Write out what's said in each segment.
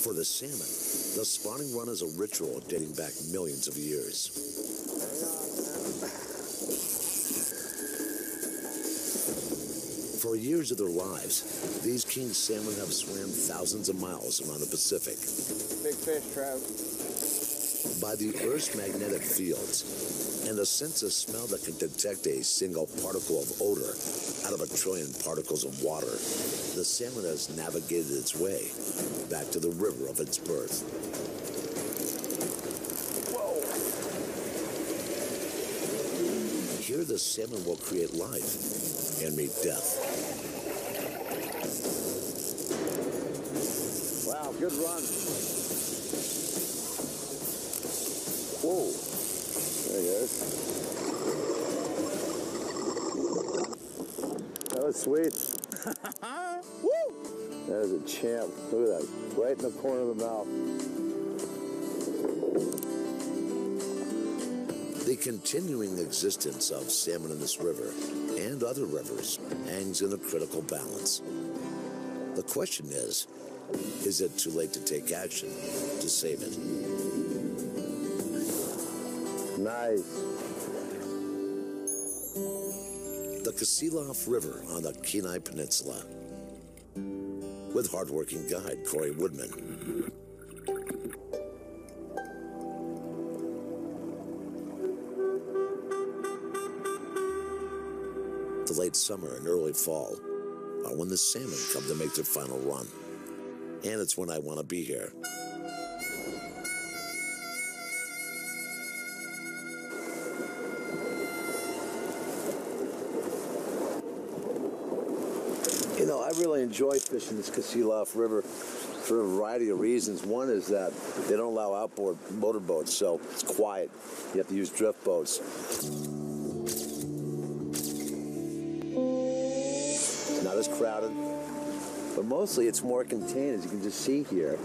For the salmon, the spawning run is a ritual dating back millions of years. For years of their lives, these king salmon have swam thousands of miles around the Pacific. Big fish, Trav. By the Earth's magnetic fields and a sense of smell that can detect a single particle of odor out of a trillion particles of water, the salmon has navigated its way back to the river of its birth. Whoa! Here the salmon will create life and meet death. Wow, good run. Whoa. There he is. That was sweet. Woo! That is a champ. Look at that. Right in the corner of the mouth. The continuing existence of salmon in this river and other rivers hangs in a critical balance. The question is it too late to take action to save it? Nice. The Kasilof River on the Kenai Peninsula. With hardworking guide Corey Woodman. The late summer and early fall are when the salmon come to make their final run. And it's when I want to be here. You know, I really enjoy fishing this Kasilof River for a variety of reasons. One is that they don't allow outboard motorboats, so it's quiet. You have to use drift boats. It's not as crowded, but mostly it's more contained, as you can just see here.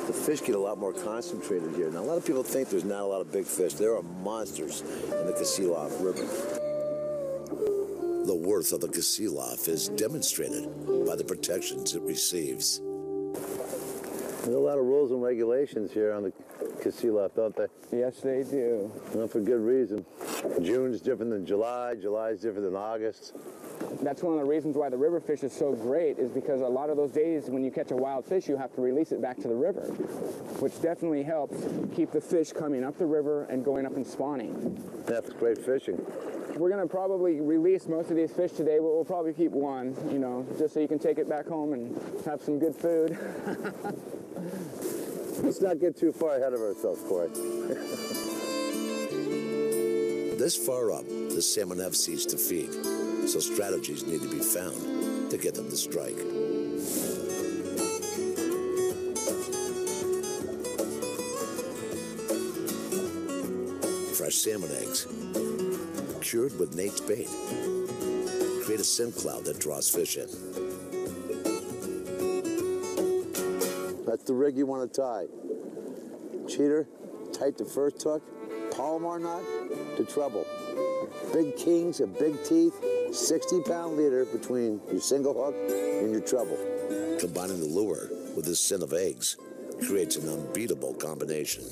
The fish get a lot more concentrated here. Now, a lot of people think there's not a lot of big fish. There are monsters in the Kasilof River. The worth of the Kasilof is demonstrated by the protections it receives. There's a lot of rules and regulations here on the Kasilof, don't they? Yes, they do. Well, for good reason. June's different than July. July's different than August. That's one of the reasons why the river fish is so great, is because a lot of those days when you catch a wild fish, you have to release it back to the river, which definitely helps keep the fish coming up the river and going up and spawning. That's great fishing. We're going to probably release most of these fish today, but we'll probably keep one, you know, just so you can take it back home and have some good food. Let's not get too far ahead of ourselves, Corey. This far up, the salmon have ceased to feed, so strategies need to be found to get them to strike. Fresh salmon eggs, cured with Nate's bait, create a scent cloud that draws fish in. That's the rig you want to tie. Cheater, tight to first hook, Palomar knot to treble. Big kings and big teeth, 60-pound leader between your single hook and your treble. Combining the lure with the scent of eggs creates an unbeatable combination.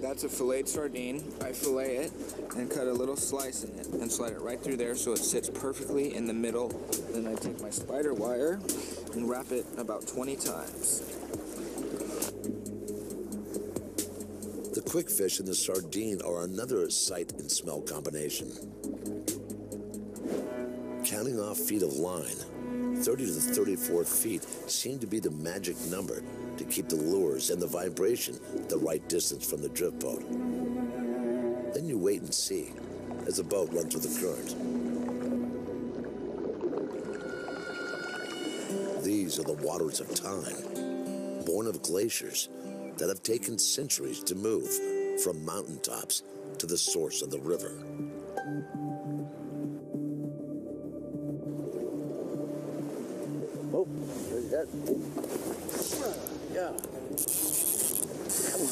That's a filleted sardine. I fillet it and cut a little slice in it and slide it right through there so it sits perfectly in the middle. Then I take my spider wire and wrap it about 20 times. The quick fish and the sardine are another sight and smell combination. Counting off feet of line, 30 to 34 feet seem to be the magic number to keep the lures and the vibration the right distance from the drift boat. Then you wait and see as the boat runs with the current. These are the waters of time, born of glaciers that have taken centuries to move from mountaintops to the source of the river. Oh, there's that. Yeah. Come on.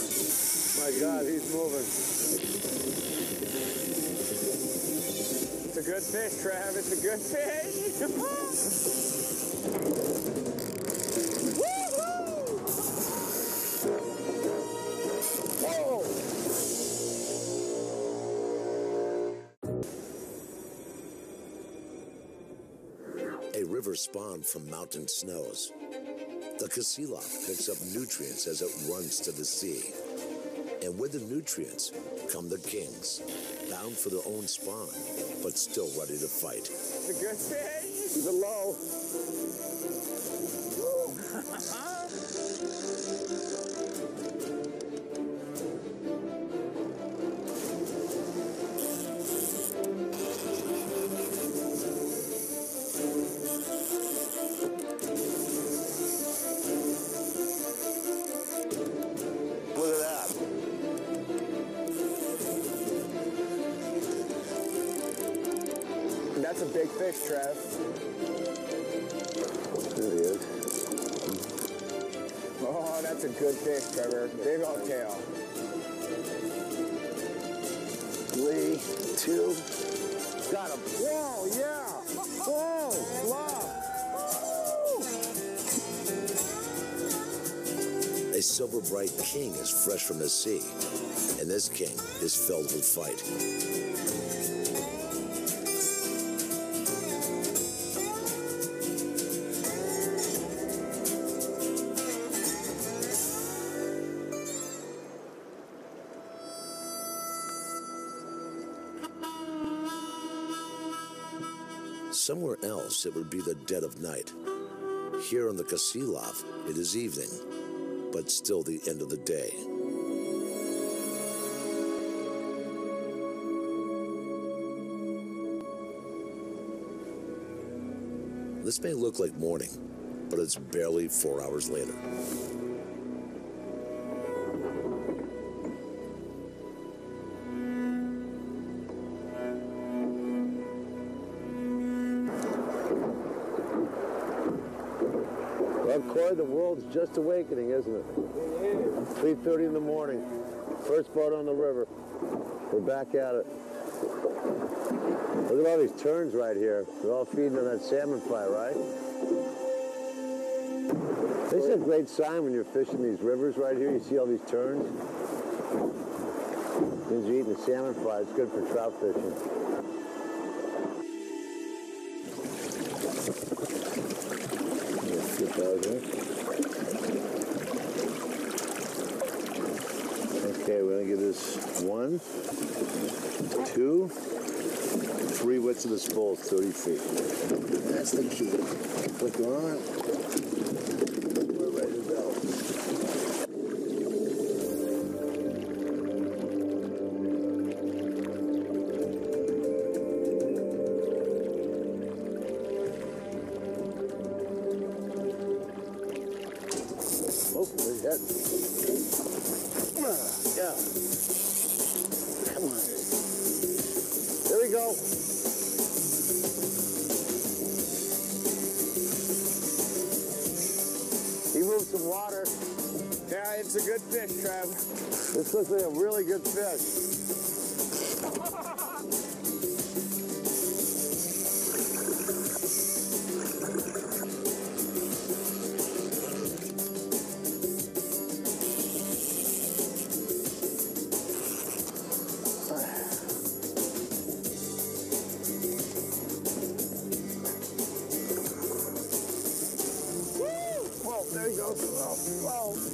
My God, he's moving. It's a good fish, Trav. It's a good fish. Woo! rivers spawn from mountain snows. The Kasilof picks up nutrients as it runs to the sea. And with the nutrients come the kings, bound for their own spawn, but still ready to fight. It's a good fish. Keep it low. Look at that. That's a big fish, Trev. There he is. Oh, that's a good fish, Trevor. Big old tail. 3, 2. Got him. Whoa, yeah. Whoa, love. A silver bright king is fresh from the sea, and this king is filled with fight. Somewhere else, it would be the dead of night. Here on the Kasilof, it is evening, but still the end of the day. This may look like morning, but it's barely 4 hours later. Well, Corey, the world's just awakening, isn't it? 3:30 in the morning. First boat on the river. We're back at it. Look at all these terns right here. They're all feeding on that salmon fly, right? This is a great sign when you're fishing these rivers right here. You see all these terns? Means you're eating the salmon fly. It's good for trout fishing. Okay, we're gonna give this 1, 2, 3 wets of the spool, 30 feet. That's the key. Click on. We're ready to go. Oh, we're hit. Yeah. Come on. There we go. He moved some water. Yeah, it's a good fish, Trev. This looks like a really good fish. Whoa, there he goes. Whoa, whoa.